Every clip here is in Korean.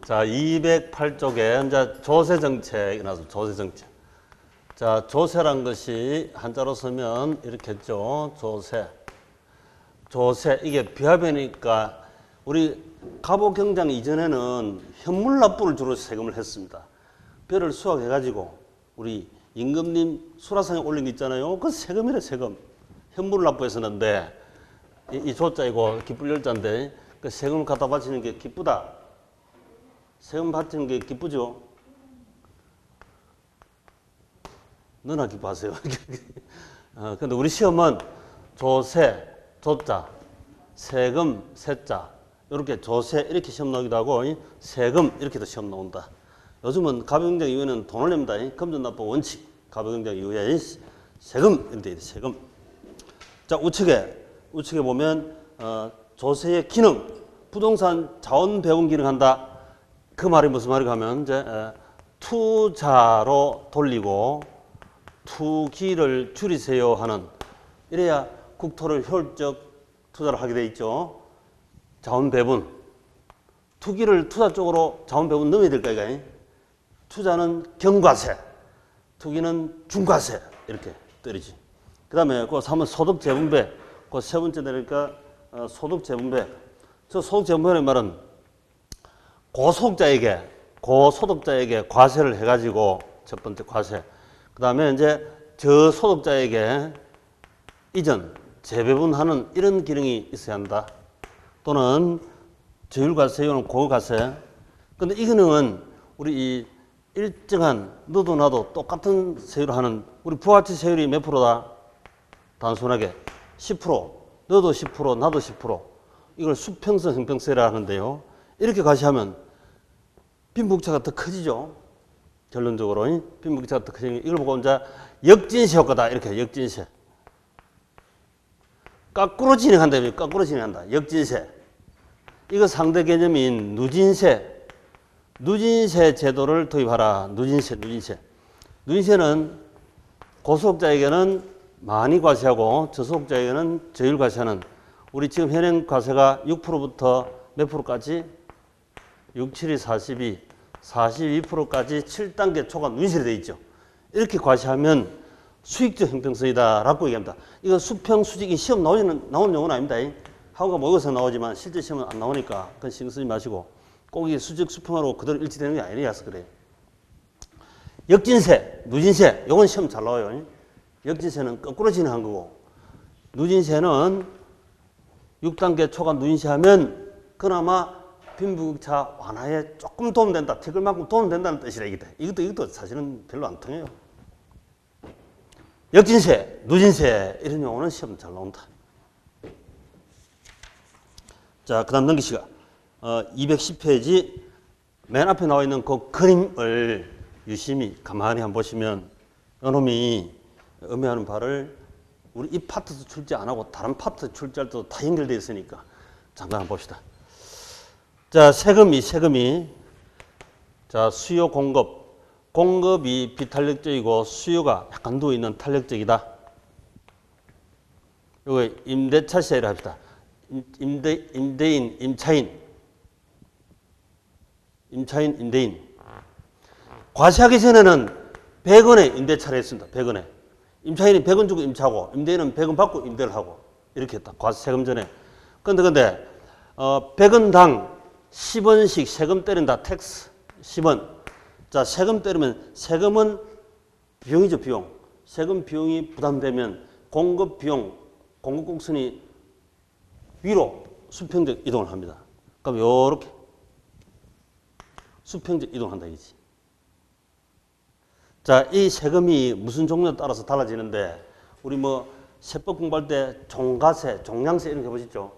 자, 208쪽에 이제 조세정책이 나서 조세정책. 자, 조세란 것이 한자로 쓰면 이렇게 했죠. 조세. 조세. 이게 비합이니까 우리 갑오경장 이전에는 현물납부를 주로 세금을 했습니다. 벼를 수확해가지고 우리 임금님 수라상에 올린 게 있잖아요. 그 세금이래, 세금. 현물납부했었는데 이 조자이고 기쁠 열자인데 그 세금을 갖다 바치는 게 기쁘다. 세금 바치는 게 기쁘죠? 너나 기뻐하세요. 근데 우리 시험은 조세, 조자, 세금, 세자, 이렇게 조세 이렇게 시험 나오기도 하고 세금 이렇게도 시험 나온다. 요즘은 갑오경장 이후에는 돈을 냅니다. 금전납부 원칙, 갑오경장 이후에 세금 이렇게 돼 있어요. 세금. 자, 우측에 보면 조세의 기능, 부동산 자원 배분 기능 한다. 그 말이 무슨 말인가 하면 이제 투자로 돌리고 투기를 줄이세요 하는, 이래야 국토를 효율적 투자를 하게 돼 있죠. 자원 배분. 투기를 투자 쪽으로 자원 배분 넣어야 될까 이거. 투자는 경과세, 투기는 중과세 이렇게 떨어지. 그다음에 그 3번 소득 재분배. 그 세 번째 되니까 소득 재분배. 저 소득 재분배는 말은 고소득자에게 과세를 해가지고 첫 번째 과세. 그다음에 이제 저소득자에게 이전 재배분하는 이런 기능이 있어야 한다. 또는 저율과세요는 고과세. 근데 이 기능은 우리 이 일정한 너도 나도 똑같은 세율을 하는 우리 부가가치 세율이 몇 프로다? 단순하게 10%. 너도 10%, 나도 10%. 이걸 수평성 형평세라 하는데요. 이렇게 과세하면 빈부격차가 더 커지죠. 결론적으로 빈부격차가 더 커지는 이걸 보고 이제 역진세 효과다. 이렇게 역진세. 거꾸로 진행한다. 거꾸로 진행한다. 역진세. 이거 상대 개념인 누진세. 누진세 제도를 도입하라. 누진세는 고소득자에게는 많이 과세하고 저소득자에게는 저율 과세하는, 우리 지금 현행 과세가 6%부터 몇 프로까지? 6, 7이 42, 42%까지 7단계 초과 누진세로 되어 있죠. 이렇게 과세하면 수익적 형평성이다라고 얘기합니다. 이거 수평, 수직이 시험 나오는 용어는 아닙니다. 학원과 모의고사 나오지만 실제 시험은 안 나오니까 그건 신경 쓰지 마시고 꼭 이게 수직, 수평하고 그대로 일치되는 게 아니라서 그래요. 역진세, 누진세, 요건 시험 잘 나와요. 역진세는 거꾸로 진행한 거고, 누진세는 6단계 초과 누진세하면 그나마 빈부격차 완화에 조금 도움된다. 티끌만큼 도움된다는 뜻이라 이것도 사실은 별로 안 통해요. 역진세, 누진세 이런 용어는 시험 잘 나온다. 자, 그 다음 넘기시가 210페이지 맨 앞에 나와 있는 그 그림을 유심히 가만히 한번 보시면 이놈이 의미하는 바를 우리 이 파트도 출제 안 하고 다른 파트 출제할 때도 다 연결되어 있으니까 잠깐 한번 봅시다. 자, 세금이 자, 수요 공급이 비탄력적이고 수요가 약간 누워있는 탄력적이다. 이거 임대차세를 합시다. 임대인, 임대인. 과세하기 전에는 100원에 임대차를 했습니다. 100원에. 임차인이 100원 주고 임차하고 임대인은 100원 받고 임대를 하고 이렇게 했다. 세금 전에. 근데 100원당 10원씩 세금 때린다. 텍스 10원. 자, 세금 때리면 세금은 비용이죠. 비용. 세금 비용이 부담되면 공급 비용, 공급 곡선이 위로 수평적 이동을 합니다. 그럼 요렇게 수평적 이동한다 이거지. 자, 이 세금이 무슨 종류에 따라서 달라지는데, 우리 뭐 세법 공부할 때 종가세, 종량세 이런 거 해보셨죠?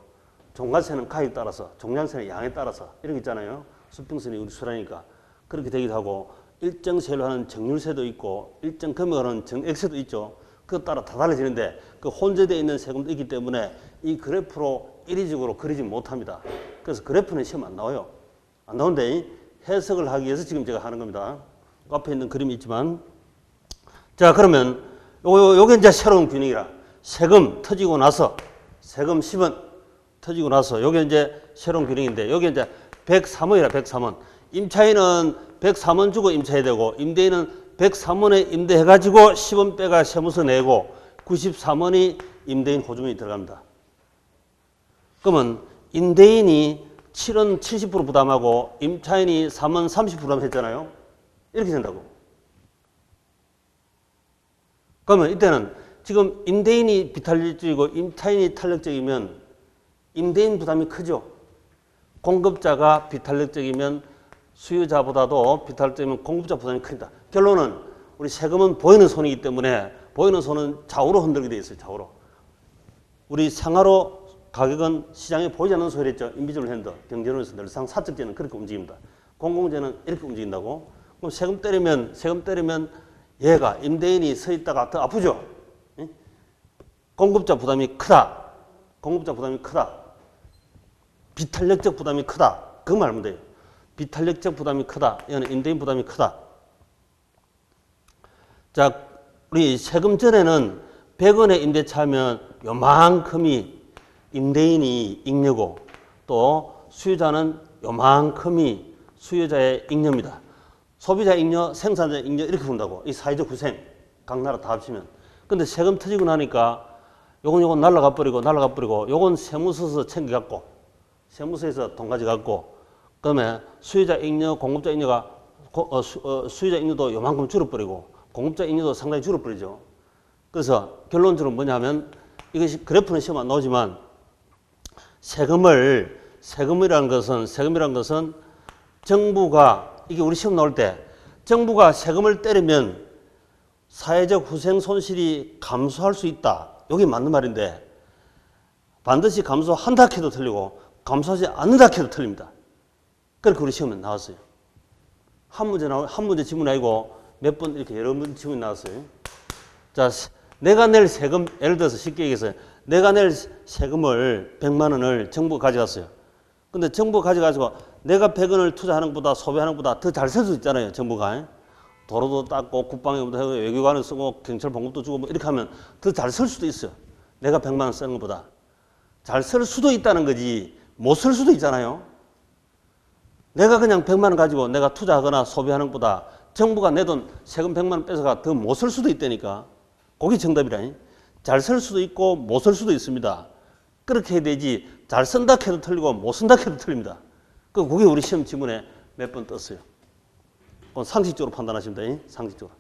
종가세는 가액에 따라서, 종량세는 양에 따라서 이런 거 있잖아요. 수평선이 우리 수라니까 그렇게 되기도 하고, 일정 세율로 하는 정률세도 있고 일정 금액을 하는 정액세도 있죠. 그것 따라 다 달라지는데 그 혼재되어 있는 세금도 있기 때문에 이 그래프로 일의적으로 그리지 못합니다. 그래서 그래프는 시험 안 나와요. 안 나오는데 해석을 하기 위해서 지금 제가 하는 겁니다. 앞에 있는 그림이 있지만, 자, 그러면 요게 이제 새로운 균형이라. 세금 터지고 나서, 세금 10원 터지고 나서 요게 이제 새로운 균형인데, 요게 이제 103원이라 103원. 임차인은 103원 주고 임차해야 되고 임대인은 103원에 임대해가지고 10원 빼가 세무서 내고 93원이 임대인 보증금이 들어갑니다. 그러면 임대인이 7원 70% 부담하고 임차인이 3원 30% 부담했잖아요. 이렇게 된다고. 그러면 이때는 지금 임대인이 비탄력적이고 임차인이 탄력적이면 임대인 부담이 크죠. 공급자가 비탄력적이면 수요자보다도 비탄력적이면 공급자 부담이 큽니다. 결론은 우리 세금은 보이는 손이기 때문에 보이는 손은 좌우로 흔들게 되어 있어요. 좌우로. 우리 상하로 가격은 시장에 보이지 않는 소리를 했죠. 인비주얼 핸드. 경제론에서 늘상 사적재는 그렇게 움직입니다. 공공재는 이렇게 움직인다고. 그럼 세금 때리면 얘가 임대인이 서 있다가 더 아프죠. 예? 공급자 부담이 크다. 공급자 부담이 크다. 비탄력적 부담이 크다. 그거 말하면 돼요. 비탄력적 부담이 크다. 이거는 임대인 부담이 크다. 자, 우리 세금 전에는 100원에 임대차하면 요만큼이 임대인이 잉여고 또 수요자는 요만큼이 수요자의 잉여입니다. 소비자 잉여, 생산자 잉여 이렇게 본다고. 이 사회적 후생 각 나라 다 합치면. 근데 세금 터지고 나니까 요건 날라가 버리고 요건 세무서에서 챙겨갖고 세무서에서 돈 가져갖고 그다음에 수요자 잉여, 공급자 잉여가 수요자 잉여도 요만큼 줄어버리고 공급자 잉여도 상당히 줄어버리죠. 그래서 결론적으로 뭐냐면 이것이 그래프는 시험 안 나오지만 세금이라는 것은 정부가 이게 우리 시험 나올 때 정부가 세금을 때리면 사회적 후생 손실이 감소할 수 있다. 이게 맞는 말인데 반드시 감소한다 해도 틀리고 감소하지 않는다 해도 틀립니다. 그렇게 우리 시험에 나왔어요. 한 문제 지문 아니고 몇 번 이렇게 여러 번 지문이 나왔어요. 자, 내가 낼 세금, 예를 들어서 쉽게 얘기해서 내가 낼 세금을 100만 원을 정부가 가져갔어요. 근데 정부가 가져가지고 내가 100원을 투자하는 것보다 소비하는 것보다 더 잘 쓸 수 있잖아요. 정부가. 도로도 닦고 국방에도 하고 외교관을 쓰고 경찰 봉급도 주고 뭐 이렇게 하면 더 잘 쓸 수도 있어요. 내가 100만 원 쓰는 것보다. 잘 쓸 수도 있다는 거지 못 쓸 수도 있잖아요. 내가 그냥 100만 원 가지고 내가 투자하거나 소비하는 것보다 정부가 내 돈 세금 100만 원 뺏어가 더 못 쓸 수도 있다니까. 그게 정답이라. 잘 쓸 수도 있고 못 쓸 수도 있습니다. 그렇게 해야 되지 잘 쓴다 해도 틀리고 못 쓴다 해도 틀립니다. 그게 우리 시험 지문에 몇 번 떴어요. 그건 상식적으로 판단하시면 돼요. 상식적으로.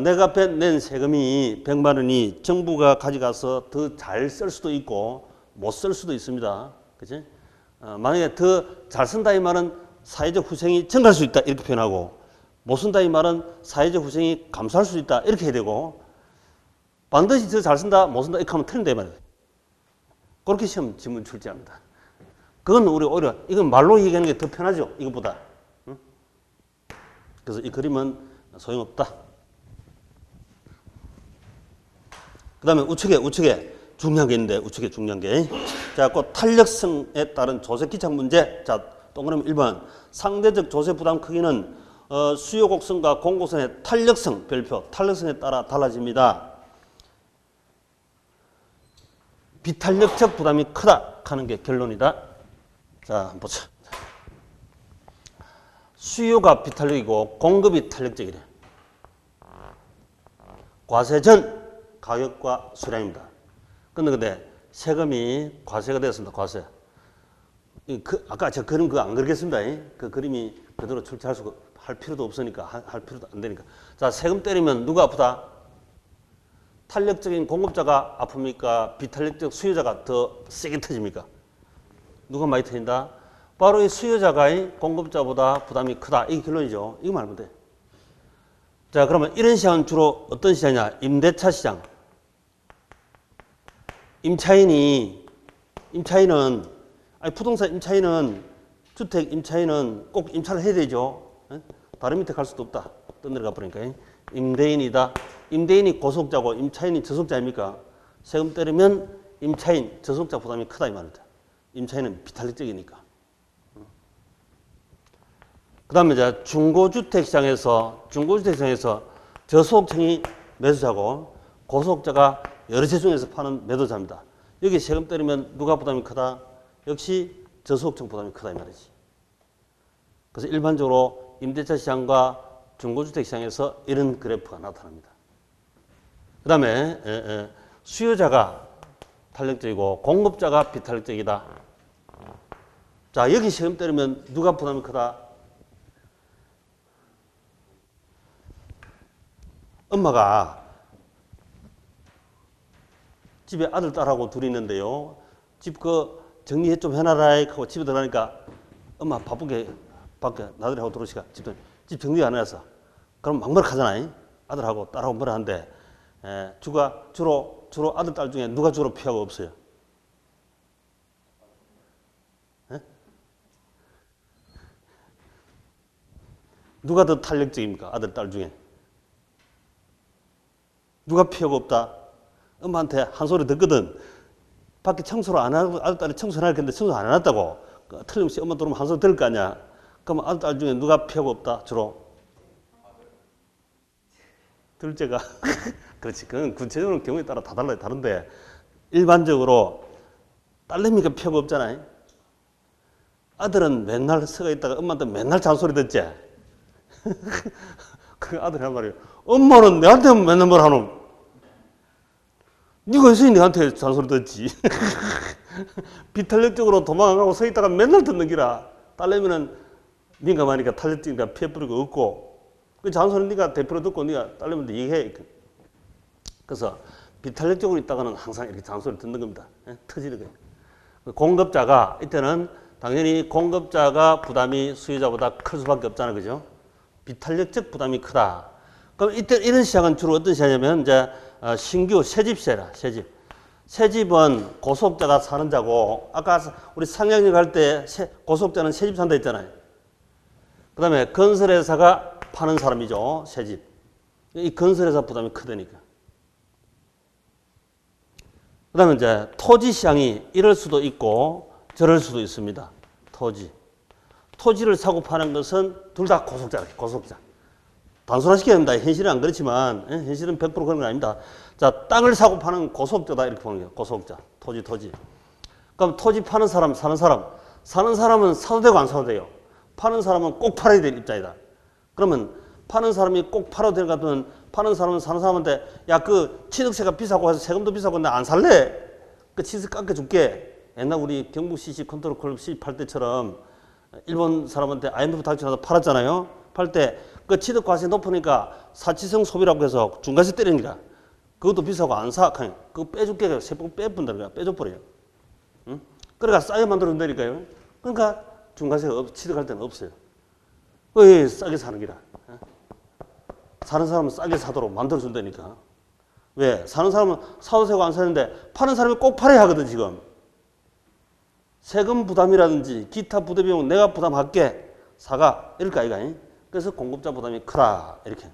내가 낸 세금이 100만 원이 정부가 가져가서 더 잘 쓸 수도 있고 못 쓸 수도 있습니다. 그치? 만약에 더 잘 쓴다 이 말은 사회적 후생이 증가할 수 있다 이렇게 표현하고 못 쓴다 이 말은 사회적 후생이 감소할 수 있다 이렇게 해야 되고 반드시 더 잘 쓴다 못 쓴다 이렇게 하면 틀린다 이 말이에요. 그렇게 시험 지문 출제합니다. 그건 우리 오히려 이건 말로 얘기하는 게 더 편하죠. 이것보다. 응? 그래서 이 그림은 소용없다. 그 다음에 우측에 중요한 게 있는데 우측에 중요한 게. 자, 그 탄력성에 따른 조세 기착 문제. 자, 동그라미 1번. 상대적 조세 부담 크기는 수요 곡선과 공곡선의 탄력성 별표, 탄력성에 따라 달라집니다. 비탄력적 부담이 크다 하는 게 결론이다. 자, 한번 보자. 수요가 비탄력이고 공급이 탄력적이래. 과세 전 가격과 수량입니다. 근데 세금이 과세가 되었습니다. 과세. 아까 저 그림 그거 안 그리겠습니다. 그 그림이 그대로 출제할 수 할 필요도 없으니까 할 필요도 안 되니까. 자, 세금 때리면 누가 아프다? 탄력적인 공급자가 아픕니까? 비탄력적 수요자가 더 세게 터집니까? 누가 많이 터진다? 바로 이 수요자가 공급자보다 부담이 크다. 이게 결론이죠. 이거 말하면 돼. 자, 그러면 이런 시장은 주로 어떤 시장이냐? 임대차 시장. 임차인은, 부동산 임차인은, 주택 임차인은 꼭 임차를 해야 되죠. 다른 밑에 갈 수도 없다. 떠내려가 버리니까. 임대인이다. 임대인이 고소득자고 임차인이 저소득자 아닙니까? 세금 때리면 임차인, 저소득자 부담이 크다 이 말입니다. 임차인은 비탄력적이니까. 그 다음에 이제 중고주택 시장에서 저소득층이 매수자고 고소득자가 여러 채 중에서 파는 매도자입니다. 여기 세금 때리면 누가 부담이 크다? 역시 저소득층 부담이 크다 이 말이지. 그래서 일반적으로 임대차 시장과 중고주택 시장에서 이런 그래프가 나타납니다. 그 다음에 수요자가 탄력적이고 공급자가 비탄력적이다. 자, 여기 시험 때리면 누가 부담이 크다? 엄마가 집에 아들, 딸하고 둘이 있는데요. 집 정리해 좀 해놔라 하고 집에 들어가니까 엄마 바쁘게 밖에 나들이하고 들어오시가 집 정리 안 해놨어. 그럼 막 뭐라 하잖아요. 아들하고 딸하고 뭐라 하는데 주로 아들, 딸 중에 누가 주로 피하고 없어요? 에? 누가 더 탄력적입니까? 아들, 딸 중에. 누가 피하고 없다? 엄마한테 한 소리 듣거든. 밖에 청소를 안 하고 아들, 딸이 청소를 해야 했는데 청소 안 해놨다고. 틀림없이 엄마 들어오면 한 소리 들을 거 아니야. 그럼 아들, 딸 중에 누가 피하고 없다? 주로? 둘째가. 그렇지. 그건 구체적으로 경우에 따라 다 달라요. 다른데 일반적으로 딸내미가 피하고 없잖아요. 아들은 맨날 서가 있다가 엄마한테 맨날 잔소리 듣지. 그 아들이 한 말이에요. 엄마는 내한테 맨날 뭘 하노? 네가 있으니 내한테 잔소리 듣지. 비탄력적으로 도망 안 가고 서 있다가 맨날 듣는 기라. 딸내미는 민감하니까 탄력적이니까 피해버리고 없고. 그 잔소리 네가 대표로 듣고 네가 딸내미한테 얘기해. 그래서 비탄력적으로 있다가는 항상 이렇게 잔소리 듣는 겁니다. 터지는 거예요. 공급자가 이때는 당연히 공급자가 부담이 수요자보다 클 수밖에 없잖아요. 그죠? 비탄력적 부담이 크다. 그럼 이때 이런 시장은 주로 어떤 시장이냐면 이제 신규 새집세라. 새집은 고소득자가 사는 자고 아까 우리 상향역 할 때 고소득자는 새집 산다 했잖아요. 그 다음에 건설회사가 파는 사람이죠. 새집. 이 건설회사 부담이 크다니까. 그 다음에 이제 토지 시장이 이럴 수도 있고 저럴 수도 있습니다. 토지를 사고 파는 것은 둘 다 고소득자. 단순화시켜야 됩니다. 현실은 안 그렇지만 현실은 100% 그런 건 아닙니다. 자, 땅을 사고 파는 고소득자다 이렇게 보는 거예요. 고소득자. 토지. 그럼 토지 파는 사람, 사는 사람은 사도 되고 안 사도 돼요. 파는 사람은 꼭 팔아야 될 입장이다. 그러면 파는 사람이 꼭 팔아도 되는 것 같으면 파는 사람은 사는 사람한테 야, 그 취득세가 비싸고 해서 세금도 비싸고 근데 안 살래? 그 취득세 깎아줄게. 옛날 우리 경북 CC 컨트롤 클럽 CC 팔 때처럼 일본 사람한테 IMF 탈출해서 팔았잖아요. 팔 때 그 취득 과세 높으니까 사치성 소비라고 해서 중과세 때리는 거야. 그것도 비싸고 안 사. 그거 빼줄게. 세법 빼본다는 거야. 빼줘버려요. 응? 그러니까 싸게 만들어준다니까요. 그러니까 중과세가 취득할 때는 없어요. 왜 싸게 사는 기라. 사는 사람은 싸게 사도록 만들어준다니까. 왜? 사는 사람은 사도 세고 안 사는데 파는 사람이 꼭 팔아야 하거든 지금. 세금 부담이라든지 기타 부대비용 내가 부담할게. 사가. 이럴까 이거 아니? 그래서 공급자 부담이 크다. 이렇게.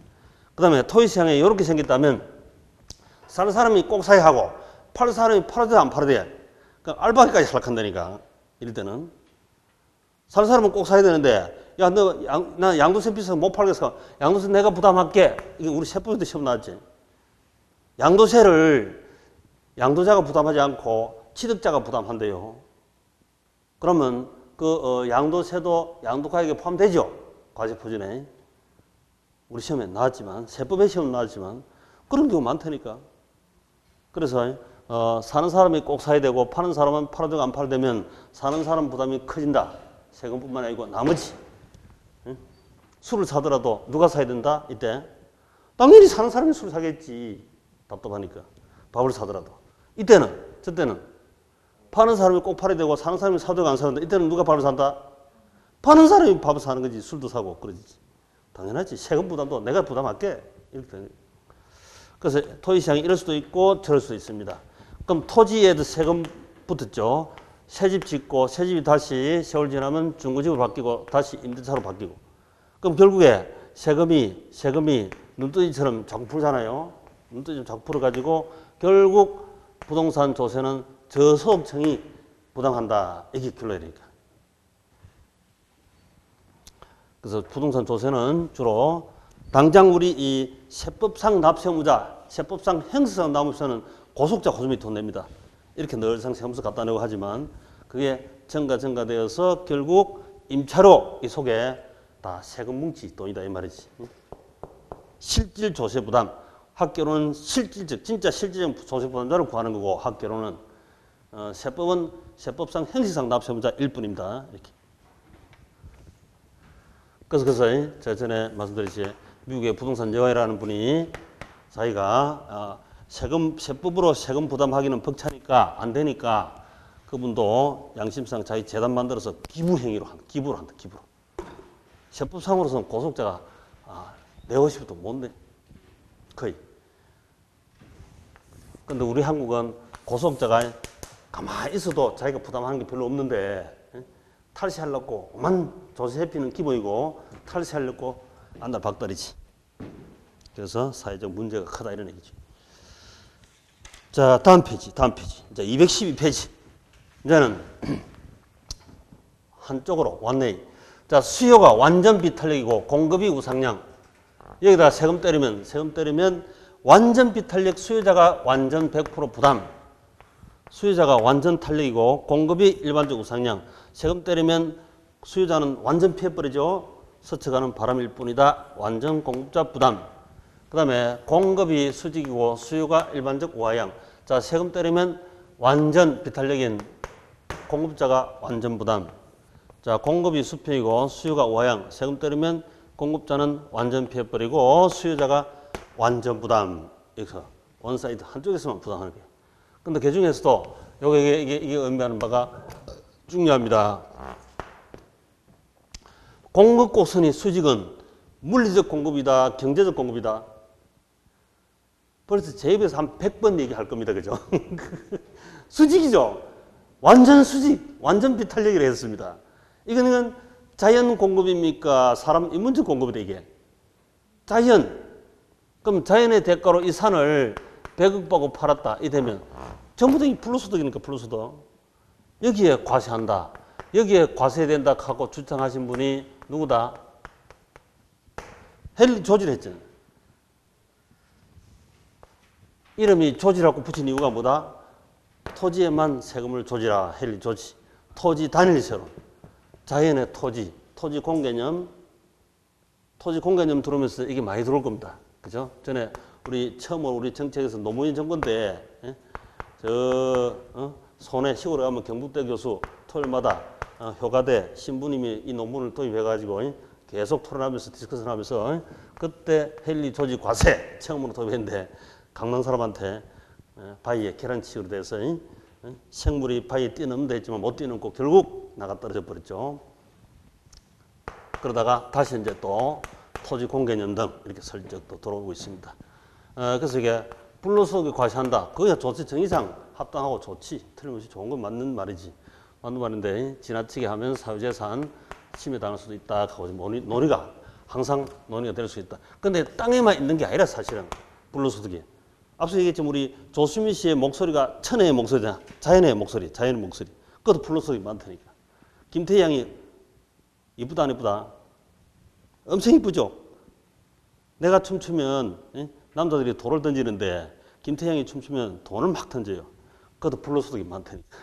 그 다음에 토지시장에 이렇게 생겼다면 사는 사람이 꼭 사야 하고 파는 사람이 팔아도 안 팔아도 돼. 그러니까 알바기까지 탈락한다니까. 이럴 때는. 사는 사람은 꼭 사야 되는데 야, 나 양도세 비싸서 못 팔겠어. 양도세 내가 부담할게. 이게 우리 세법에도 시험 나왔지. 양도세를 양도자가 부담하지 않고 취득자가 부담한대요. 그러면 그 양도세도 양도가액에 포함되죠. 과세표준에. 우리 시험에 나왔지만 세법의 시험 나왔지만 그런 경우 많다니까. 그래서 사는 사람이 꼭 사야 되고 파는 사람은 팔아도 안 팔아도 되면 사는 사람 부담이 커진다. 세금뿐만 아니고 나머지. 응? 술을 사더라도 누가 사야 된다? 이때. 당연히 사는 사람이 술을 사겠지. 답답하니까. 밥을 사더라도. 저때는 파는 사람이 꼭 팔아야 되고 사는 사람이 사도 안 사는데 이때는 누가 밥을 산다? 파는 사람이 밥을 사는 거지. 술도 사고 그러지. 당연하지. 세금 부담도 내가 부담할게. 이렇게 되는 거예요. 그래서 토지시장이 이럴 수도 있고 저럴 수도 있습니다. 그럼 토지에도 세금 붙었죠. 새집 짓고 새집이 다시 세월 지나면 중고집으로 바뀌고 다시 임대차로 바뀌고. 그럼 결국에 세금이 눈뜨기처럼 자꾸 풀잖아요. 눈뜨기처럼 자꾸 풀어가지고 결국 부동산 조세는 저소득층이 부담한다. 이게 결론이 되니까. 그래서 부동산 조세는 주로 당장 우리 이 세법상 납세의무자, 세법상 형사상 납세는 고소득자 고소득이 돈 냅니다. 이렇게 늘상 세무서 갖다 내고 하지만 그게 증가되어서 결국 임차료 이 속에 다 세금 뭉치 돈이다 이 말이지. 실질 조세 부담. 학계로는 실질적 진짜 실질적 조세 부담자를 구하는 거고 학계로는 세법은 세법상 형식상 납세분자일 뿐입니다. 이렇게. 그래서 제가 전에 말씀드렸지 미국의 부동산 여왕이라는 분이 자기가 세법으로 세금 부담하기는 벅차니까 안 되니까 그분도 양심상 자기 재단 만들어서 기부로 한다. 기부로. 세법상으로서는 고소득자가 내고 싶어도 못 내. 거의. 근데 우리 한국은 고소득자가 가만히 있어도 자기가 부담하는 게 별로 없는데 탈세하려고 오만 조세 회피는 기본이고 탈세하려고 안달 박달이지. 그래서 사회적 문제가 크다 이런 얘기죠. 자, 다음 페이지. 이제 212페이지. 이제는 한쪽으로 왔네. 자, 수요가 완전 비탄력이고 공급이 우상향. 여기다 세금 때리면 완전 비탄력 수요자가 완전 100% 부담. 수요자가 완전 탄력이고 공급이 일반적 우상향. 세금 때리면 수요자는 완전 피해버리죠. 스쳐가는 바람일 뿐이다. 완전 공급자 부담. 그 다음에 공급이 수직이고 수요가 일반적 우하향. 자, 세금 때리면 완전 비탄력인 공급자가 완전 부담. 자, 공급이 수평이고 수요가 우하향. 세금 때리면 공급자는 완전 피해버리고 수요자가 완전 부담. 여기서 원사이드 한쪽에서만 부담하는 거예요. 근데 그 중에서도 이게 의미하는 바가 중요합니다. 공급 곡선이 수직은 물리적 공급이다, 경제적 공급이다. 벌써 제 입에서 한 100번 얘기할 겁니다. 그죠? 수직이죠? 완전 수직, 완전 비탄력이라 했습니다. 이거는 자연 공급입니까? 사람 인문적 공급이다, 이게. 자연. 그럼 자연의 대가로 이 산을 100억 받고 팔았다. 이 되면 전부 다 불로소득이니까 불로소득. 여기에 과세한다. 여기에 과세된다 하고 주장하신 분이 누구다? 헨리 조지를 했잖아요. 이름이 조지라고 붙인 이유가 뭐다? 토지에만 세금을 조지라. 헨리 조지. 토지 단일세론. 자연의 토지 공개념 들어오면서 이게 많이 들어올 겁니다. 그죠? 전에 처음으로 우리 정책에서 노무현 정권 때, 손해 시골에 가면 경북대 교수 토요일마다 효과대 신부님이 이 논문을 도입해가지고 계속 토론하면서 디스커션 하면서 그때 헨리 조지 과세 처음으로 도입했는데 강남 사람한테 바위에 계란치기로 돼서 생물이 바위에 뛰는데 했지만 못 뛰는고 결국 나가 떨어져 버렸죠. 그러다가 다시 이제 또 토지 공개념 등 이렇게 설정도 들어오고 있습니다. 그래서 이게 불로소득에 과세한다. 그게 조세 정의상 합당하고 좋지. 틀림없이 좋은 건 맞는 말이지. 맞는 말인데 지나치게 하면 사유재산 침해당할 수도 있다 하고 논의가 항상 논의가 될 수 있다. 근데 땅에만 있는 게 아니라 사실은 불로소득이. 앞서 얘기했지만 우리 조수미 씨의 목소리가 천혜의 목소리잖아. 자연의 목소리. 그것도 불로소득이 많다니까. 김태희 양이 이쁘다 안 이쁘다? 엄청 이쁘죠? 내가 춤추면 남자들이 돌을 던지는데 김태희 양이 춤추면 돈을 막 던져요. 그것도 불로소득이 많다니까.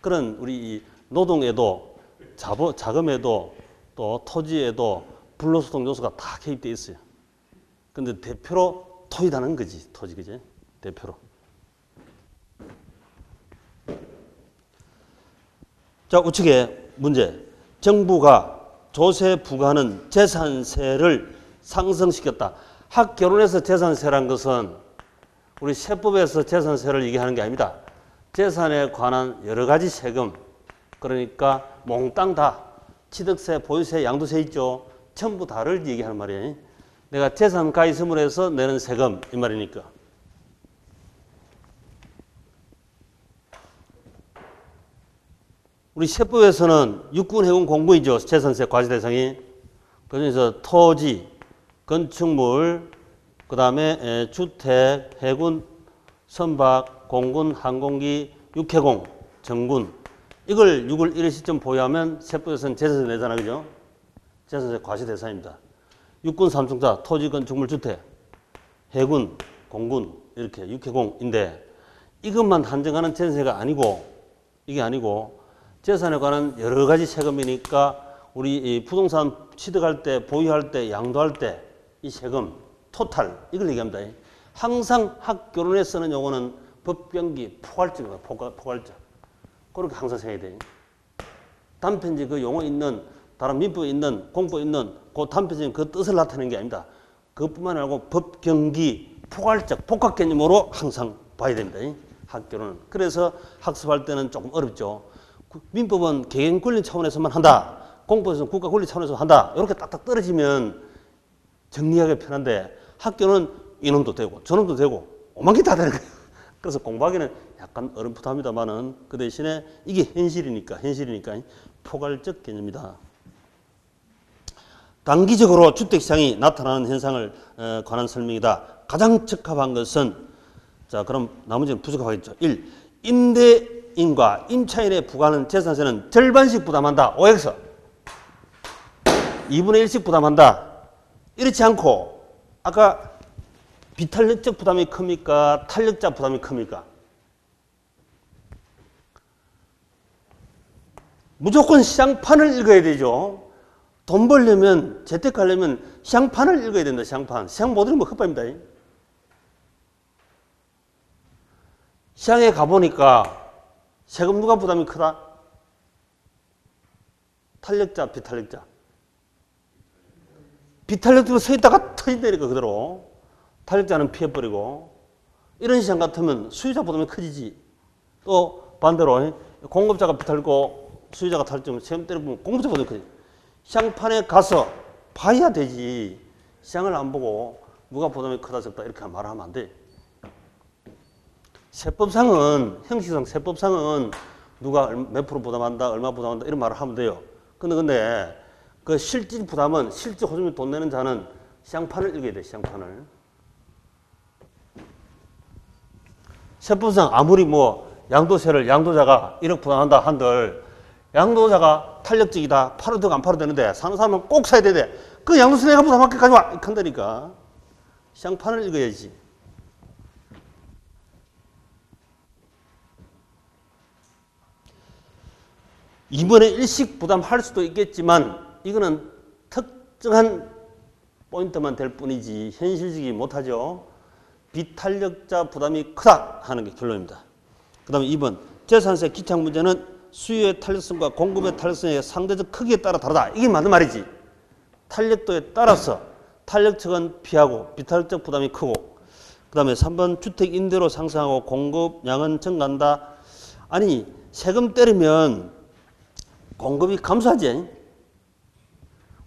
그런 우리 이 노동에도 자금에도 또 토지에도 불로소득 요소가 다 개입되어 있어요. 근데 대표로 토지다는 거지. 토지, 그지? 대표로. 자, 우측에 문제. 정부가 조세 부과하는 재산세를 상승시켰다. 학개론에서 재산세란 것은 우리 세법에서 재산세를 얘기하는 게 아닙니다. 재산에 관한 여러 가지 세금, 그러니까 몽땅 다 취득세, 보유세, 양도세 있죠. 전부 다를 얘기하는 말이에요. 내가 재산가 있음으로 해서 내는 세금 이 말이니까. 우리 세법에서는 육군, 해군, 공군이죠. 재산세 과세 대상이. 그중에서 토지, 건축물, 그 다음에 주택, 해군, 선박, 공군, 항공기, 육해공, 정군. 이걸 6월 1일 시점 보유하면 세법에서는 재산세 내잖아. 그죠? 재산세 과세 대상입니다. 육군, 삼총사, 토지, 건축물, 주택, 해군, 공군, 이렇게 육해공인데 이것만 한정하는 재산세가 아니고 이게 아니고 재산에 관한 여러 가지 세금이니까 우리 이 부동산 취득할 때, 보유할 때, 양도할 때 이 세금, 토탈 이걸 얘기합니다. 항상 학교론에 쓰는 용어는 법병기 포괄적입니다. 포괄적. 그렇게 항상 생각해야 돼요. 단편지 그 용어 있는, 다른 민법에 있는, 공법에 있는 그 단편적인 그 뜻을 나타내는 게 아닙니다. 그것뿐만 아니고 법경기 포괄적, 복합 개념으로 항상 봐야 됩니다. 학교는. 그래서 학습할 때는 조금 어렵죠. 민법은 개인 권리 차원에서만 한다. 공법에서는 국가 권리 차원에서 한다. 이렇게 딱딱 떨어지면 정리하기 편한데 학교는 이놈도 되고 저놈도 되고 오만 개 다 되는 거예요. 그래서 공부하기는 약간 어렵습니다만은 그 대신에 이게 현실이니까 포괄적 개념이다. 단기적으로 주택시장이 나타나는 현상을 관한 설명이다. 가장 적합한 것은 자 그럼 나머지는 부적합하겠죠. 1. 임대인과 임차인에 부과하는 재산세는 절반씩 부담한다. OX 2분의 1씩 부담한다. 이렇지 않고 아까 비탄력적 부담이 큽니까? 탄력자 부담이 큽니까? 무조건 시장판을 읽어야 되죠. 돈 벌려면, 재테크하려면 시장판을 읽어야 된다. 시장판. 시장 못 읽으면 헛밥입니다. 시장에 가보니까 세금 누가 부담이 크다? 탄력자, 비탄력자. 비탄력자로 서 있다가 터진다니까 그대로. 탄력자는 피해버리고. 이런 시장 같으면 수요자 부담이 커지지. 또 반대로 공급자가 비탈고 수요자가 탈증 세금 때려보면 공급자 부담이 커지지. 시장판에 가서 봐야 되지. 시장을 안 보고 누가 부담이 크다 적다 이렇게 말하면 안 돼. 세법상은 형식상 세법상은 누가 몇 프로 부담한다 얼마 부담한다 이런 말을 하면 돼요. 근데 그 실질 부담은 실제 호주머니 돈 내는 자는 시장판을 읽어야 돼. 시장판을. 세법상 아무리 뭐 양도세를 양도자가 1억 부담한다 한들 양도자가 탄력적이다. 팔아도 되고 안 팔아도 되는데 사는 사람은 꼭 사야 되는데 그 양도세 내가 부담할게 가져와. 이렇게 한다니까. 시장판을 읽어야지. 이번에 일식 부담할 수도 있겠지만 이거는 특정한 포인트만 될 뿐이지 현실적이 못하죠. 비탄력자 부담이 크다 하는 게 결론입니다. 그 다음에 2번 재산세 기착 문제는 수요의 탄력성과 공급의 탄력성의 상대적 크기에 따라 다르다. 이게 맞는 말이지. 탄력도에 따라서 탄력층은 피하고 비탄력적 부담이 크고 그 다음에 3번 주택 임대료 상승하고 공급량은 증가한다. 아니 세금 때리면 공급이 감소하지.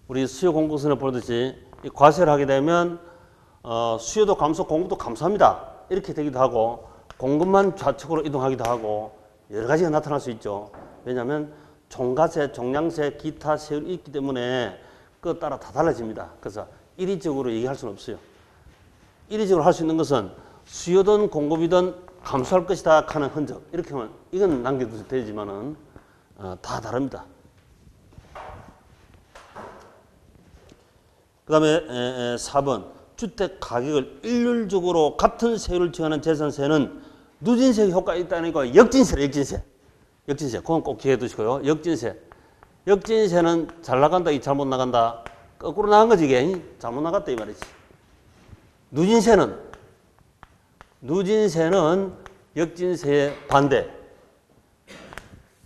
우리 수요 공급선을 보듯이 과세를 하게 되면 수요도 감소, 공급도 감소합니다. 이렇게 되기도 하고 공급만 좌측으로 이동하기도 하고 여러 가지가 나타날 수 있죠. 왜냐하면 종가세, 종량세, 기타 세율이 있기 때문에 그에 따라 다 달라집니다. 그래서 일의적으로 얘기할 수는 없어요. 일의적으로 할 수 있는 것은 수요든 공급이든 감소할 것이다 하는 흔적 이렇게 하면 이건 남겨도 되지만은 다 다릅니다. 그 다음에 4번 주택 가격을 일률적으로 같은 세율을 정하는 재산세는 누진세 효과가 있다는 거 역진세래. 역진세 그건 꼭 기억해 두시고요. 역진세는 잘 나간다 이 잘못 나간다 거꾸로 나간 거지 이게 잘못 나갔다 이 말이지. 누진세는 역진세의 반대.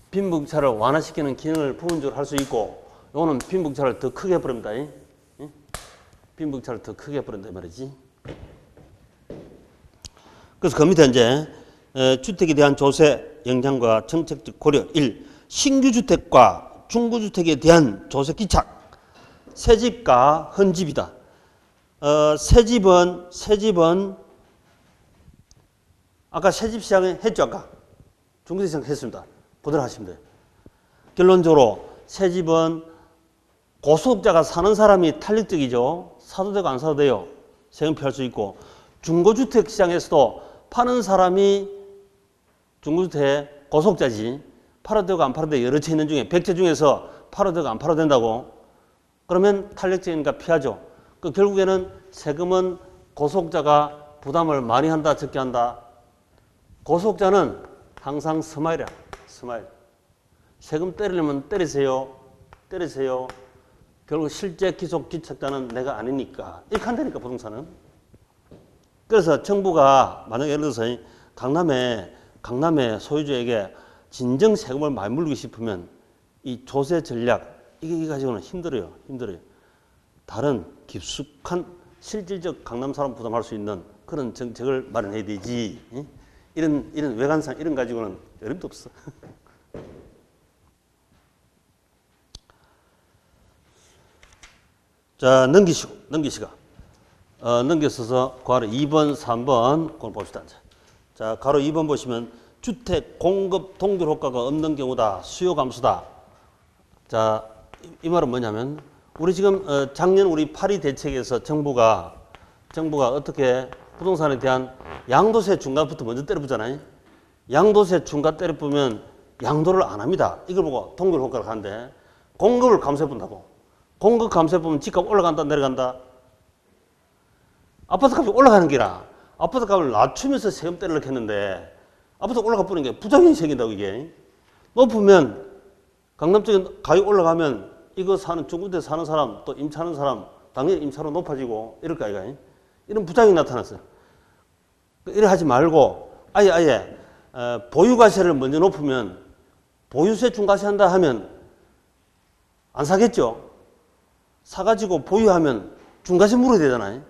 빈부격차를 완화시키는 기능을 부분적으로 할 수 있고 이거는 빈부격차를 더 크게 해버립니다. 빈부격차를 더 크게 해버린다 이 말이지. 그래서 그 밑에 이제 주택에 대한 조세 영향과 정책적 고려 1. 신규 주택과 중구주택에 대한 조세 기착. 새집과 헌집이다. 새집은 아까 새집 시장에 했죠. 아까 중구주택 시장 했습니다. 그대로 하시면 돼요. 결론적으로 새집은 고소득자가 사는 사람이 탄력적이죠. 사도 되고 안 사도 돼요. 세금 피할 수 있고 중고주택 시장에서도 파는 사람이 중고주택 고소득자지. 팔아도 되고 안 팔아도 되고 여러 채 있는 중에 100채 중에서 팔아도 되고 안 팔아도 된다고. 그러면 탄력적이니까 피하죠. 그 결국에는 세금은 고소득자가 부담을 많이 한다 적게 한다. 고소득자는 항상 스마일이야. 스마일. 세금 때리려면 때리세요. 때리세요. 결국 실제 기속 기책자는 내가 아니니까. 이렇게 한다니까, 부동산은. 그래서 정부가 만약에 예를 들어서 강남의 소유주에게 진정 세금을 많이 물기 싶으면 이 조세 전략, 이게 가지고는 힘들어요. 다른 깊숙한 실질적 강남 사람 부담할 수 있는 그런 정책을 마련해야 되지. 이런 외관상 이런 가지고는 어림도 없어. 자, 넘기시가. 넘겨서서 괄호 2번, 3번 그걸 봅시다. 자, 괄호 2번 보시면 주택 공급 동결 효과가 없는 경우다. 수요 감소다. 자, 이 말은 뭐냐면 우리 지금 작년 우리 8.2 대책에서 정부가 어떻게 부동산에 대한 양도세 중과부터 먼저 때려보잖아요. 양도세 중과 때려보면 양도를 안 합니다. 이걸 보고 동결 효과를 하는데 공급을 감소해 본다고. 공급 감소해 보면 집값 올라간다 내려간다. 아파트 값이 올라가는 게라. 아파트 값을 낮추면서 세금 때리려고 했는데 아파트 올라가 버리는 게 부작용이 생긴다고 이게. 높으면 강남 쪽에 가격 올라가면 이거 사는 중구대 사는 사람 또 임차하는 사람 당연히 임차료 높아지고 이럴 거 아이가. 이런 부작용이 나타났어요. 이래 하지 말고 아예 보유과세를 먼저 높으면 보유세 중과세한다 하면 안 사겠죠. 사가지고 보유하면 중과세 물어야 되잖아요.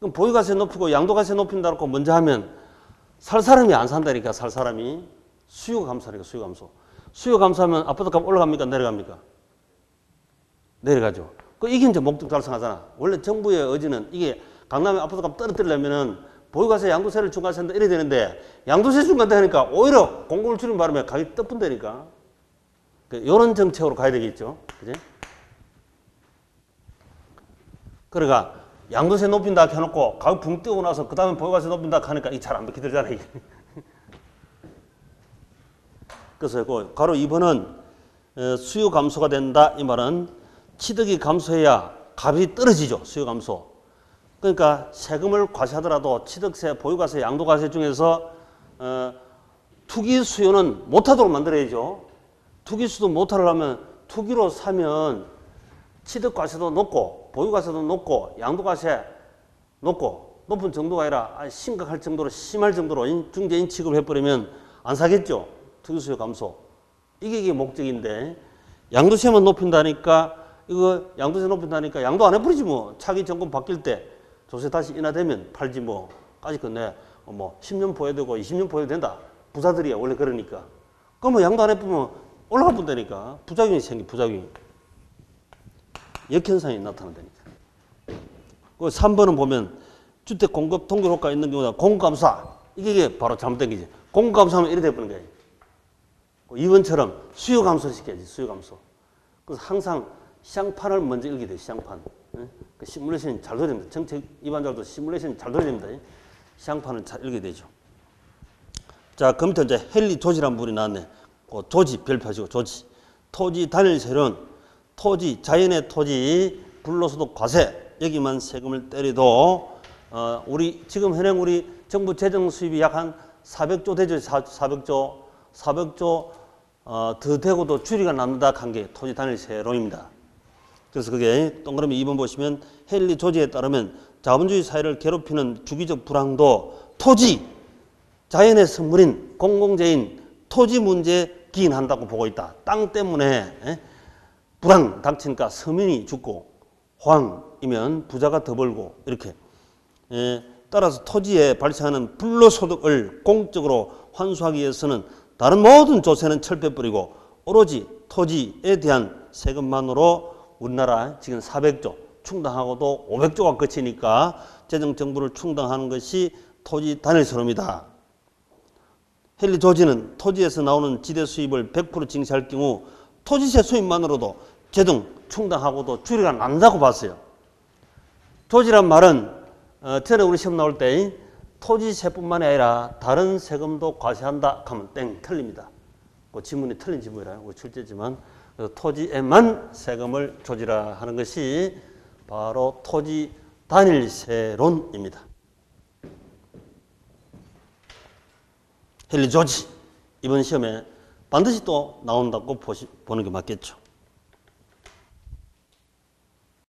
그럼 보유과세 높이고 양도과세 높인다고 먼저 하면 살 사람이 안 산다니까. 살 사람이. 수요가 감소하니까 수요 감소. 수요 감소하면 아파트 값 올라갑니까 내려갑니까? 내려가죠. 이게 이제 목적 달성하잖아. 원래 정부의 의지는 이게 강남의 아파트 값 떨어뜨리려면은 보유과세, 양도세를 중과세한다 이래야 되는데 양도세 중과한다 하니까 오히려 공급을 줄인 바람에 가격이 떡분다니까. 이런 정책으로 가야 되겠죠. 그지? 그러니까 양도세 높인다 해놓고 가격 붕 뜨고 나서 그 다음에 보유과세 높인다 하니까 이게 잘 안 비켜들잖아. 이게. 그래서 가로 2번은 수요 감소가 된다. 이 말은 취득이 감소해야 값이 떨어지죠. 수요 감소. 그러니까 세금을 과세하더라도 취득세, 보유과세, 양도과세 중에서 투기 수요는 못하도록 만들어야죠. 투기 수도 못하려면 투기로 사면 취득과세도 높고 보유과세도 높고 양도과세 높은 정도가 아니라 심각할 정도로 심할 정도로 중개인 취급을 해버리면 안 사겠죠. 투기 수요 감소. 이게 목적인데 양도세만 높인다니까 양도세 높인다니까 양도 안 해버리지 뭐. 차기 정권 바뀔 때 조세 다시 인하되면 팔지 뭐. 까짓 건데 10년 보여되고 20년 보여도 된다. 부자들이야 원래 그러니까. 그러면 양도 안 해보면 올라가 본다니까. 부작용이 생기 부작용이. 역현상이 나타난다니까. 3번은 보면 주택 공급 동결 효과가 있는 경우다. 공급 감소다. 이게 바로 잘못된 거지. 공급 감소하면 이래 돼버리는 거야. 2번처럼 수요 감소를 시켜야지. 수요 감소. 그래서 항상 시장판을 먼저 읽게 돼. 시장판. 그 시뮬레이션이 잘 돌아야 됩니다. 정책 입안자들도 시뮬레이션이 잘 돌아야 됩니다. 시장판을 잘 읽게 되죠. 자, 그 밑에 이제 헨리 조지라는 분이 나왔네. 조지 별표하시고 조지. 토지 단일 세율은 토지, 자연의 토지, 불로소득 과세 여기만 세금을 때려도 우리 지금 현행 우리 정부 재정 수입이 약 한 400조 되죠. 400조 더 되고도 줄이가 남는다 한 게 토지 단일 세율입니다. 그래서 그게 동그라미 2번 보시면 헨리 조지에 따르면 자본주의 사회를 괴롭히는 주기적 불황도 토지, 자연의 선물인 공공재인 토지 문제에 기인한다고 보고 있다. 땅 때문에 불황 닥치니까 서민이 죽고 호황이면 부자가 더 벌고 이렇게. 따라서 토지에 발생하는 불로소득을 공적으로 환수하기 위해서는 다른 모든 조세는 철폐버리고 오로지 토지에 대한 세금만으로 우리나라 지금 400조 충당하고도 500조가 거치니까 재정정부를 충당하는 것이 토지 단일세입니다. 헨리 조지는 토지에서 나오는 지대 수입을 100% 징수할 경우 토지세 수입만으로도 재정 충당하고도 줄이가 난다고 봤어요. 조지란 말은 전에 우리 시험 나올 때 토지세뿐만이 아니라 다른 세금도 과세한다 하면 땡 틀립니다. 그 지문이 틀린 지문이라요. 우리 출제지만 토지에만 세금을 조지라 하는 것이 바로 토지 단일세론입니다. 헨리 조지 이번 시험에 반드시 또 나온다고 보는 게 맞겠죠.